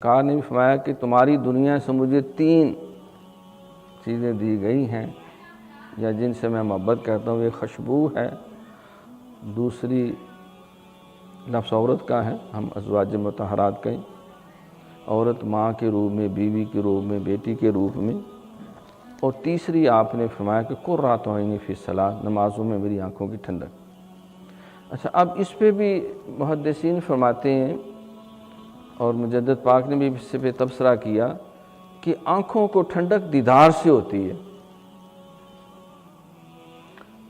سرکار نے بھی فرمایا کہ تمہاری دنیا سے مجھے 3 چیزیں دی گئی ہیں یا جن سے میں محبت کرتا ہوں. ایک خوشبو ہے، دوسری لفظ عورت کا ہے، ہم ازواج مطہرات کہیں، عورت ماں کے روپ میں، بیوی کے روپ میں، بیٹی کے روپ میں، اور تیسری آپ نے فرمایا کہ قرۃ عینی فی الصلاۃ، نمازوں میں میری آنکھوں کی ٹھنڈک. اچھا، اب اس پہ بھی محدثین فرماتے ہیں اور مجدد پاک نے بھی اس پہ تبصرہ کیا کہ آنکھوں کو ٹھنڈک دیدار سے ہوتی ہے.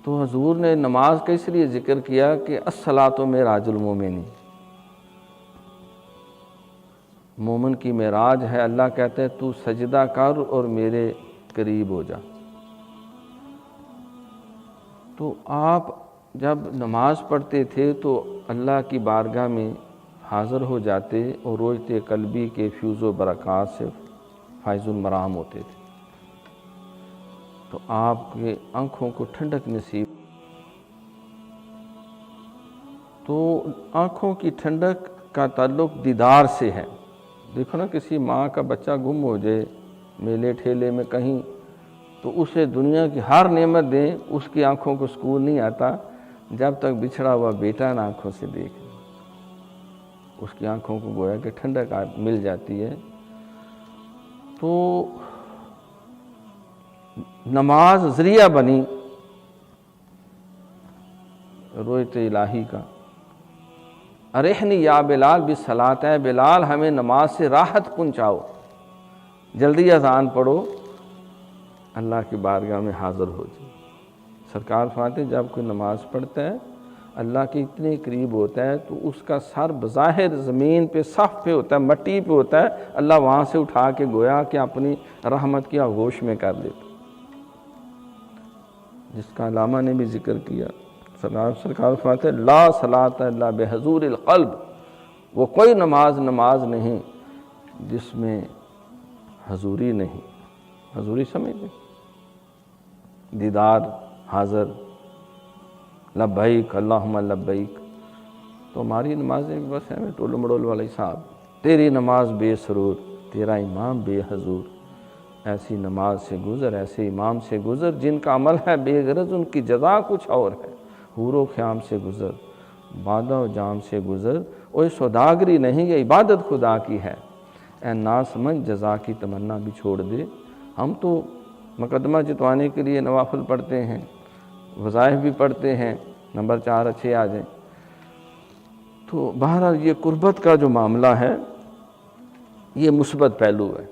تو حضور نے نماز کا اس لیے ذکر کیا کہ الصلاۃ معراج المومن، مومن کی معراج ہے. اللہ کہتے ہیں تو سجدہ کر اور میرے قریب ہو جا. تو آپ جب نماز پڑھتے تھے تو اللہ کی بارگاہ میں حاضر ہو جاتے اور رویت قلبی کے فیوز و برکات سے فائز المرام ہوتے تھے. تو آپ کے آنکھوں کو ٹھنڈک نصیب. تو آنکھوں کی ٹھنڈک کا تعلق دیدار سے ہے. دیکھو نا، کسی ماں کا بچہ گم ہو جائے میلے ٹھیلے میں کہیں، تو اسے دنیا کی ہر نعمت دیں، اس کی آنکھوں کو سکون نہیں آتا جب تک بچھڑا ہوا بیٹا نہ آنکھوں سے دیکھے. اس کی آنکھوں کو گویا کہ ٹھنڈک مل جاتی ہے. تو نماز ذریعہ بنی رویت الہی کا. ارحنی یا بلال بالصلاۃ، ہے بلال ہمیں نماز سے راحت پہنچاؤ، جلدی اذان پڑھو، اللہ کی بارگاہ میں حاضر ہو جائے. سرکار فرماتے ہیں جب کوئی نماز پڑھتا ہے اللہ کے اتنے قریب ہوتا ہے تو اس کا سر بظاہر زمین پہ صف پہ ہوتا ہے، مٹی پہ ہوتا ہے، اللہ وہاں سے اٹھا کے گویا کہ اپنی رحمت کی آغوش میں کر دیتا، جس کا علامہ نے بھی ذکر کیا. سرکار فرماتے ہیں لا صلاۃ الا بحضور القلب، وہ کوئی نماز نہیں جس میں حضوری نہیں. حضوری سمجھتے، دیدار، حاضر، لبیک اللہم لبیک. تو ہماری نمازیں بس ہیں ٹول مڑول والا حساب. تیری نماز بے سرور، تیرا امام بے حضور. ایسی نماز سے گزر، ایسے امام سے گزر جن کا عمل ہے بے غرض، ان کی جزا کچھ اور ہے. حور و خیام سے گزر، بادہ و جام سے گزر، اور یہ سوداگری نہیں، یہ عبادت خدا کی ہے. اے نا سمجھ جزا کی تمنا بھی چھوڑ دے. ہم تو مقدمہ جتوانے کے لیے نوافل پڑھتے ہیں، وظائف بھی پڑھتے ہیں، نمبر 4 اچھے آ جائیں. تو بہرحال یہ قربت کا جو معاملہ ہے یہ مثبت پہلو ہے.